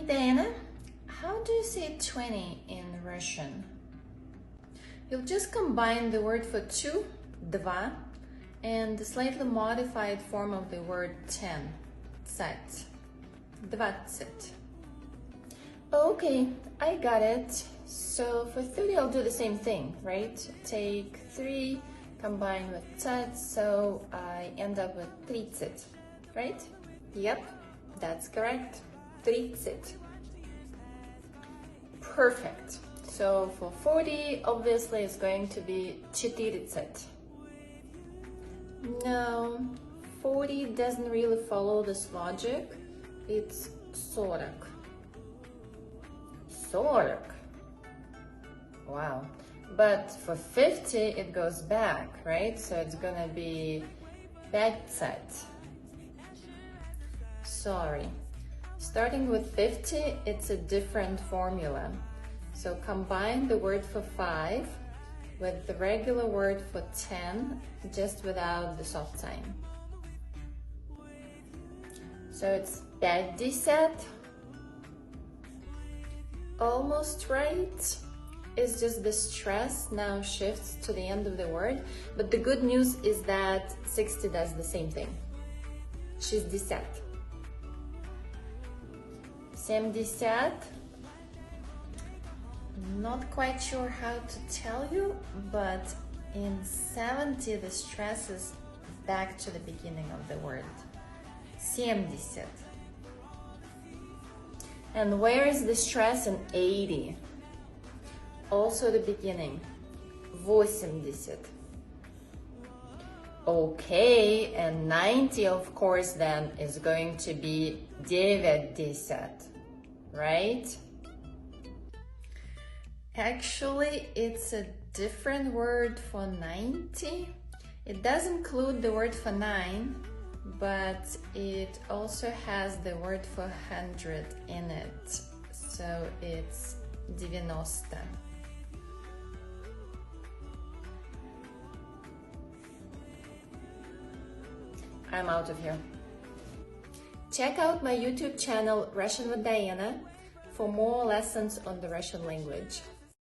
Diana, how do you say 20 in Russian? You'll just combine the word for two, два, and the slightly modified form of the word 10, цать, 20. Okay, I got it. So for 30, I'll do the same thing, right? Take 3, combine with цать, so I end up with 30, right? Yep, that's correct. 30. Perfect. So for 40, obviously it's going to be 40. No, 40 doesn't really follow this logic. It's 40. 40. Wow. But for 50, it goes back, right? So it's gonna be 50. Sorry. Starting with 50, it's a different formula. So combine the word for 5 with the regular word for 10, just without the soft sign. So it's 50. Almost right. It's just the stress now shifts to the end of the word. But the good news is that 60 does the same thing. 60. 70. Not quite sure how to tell you, but in 70 the stress is back to the beginning of the word. 70. And where is the stress in 80? Also the beginning. 80. Okay, and 90 of course then is going to be 90, right? Actually, it's a different word for 90. It does include the word for 9, but it also has the word for 100 in it. So it's 90. I'm out of here. Check out my YouTube channel Russian with Diana for more lessons on the Russian language.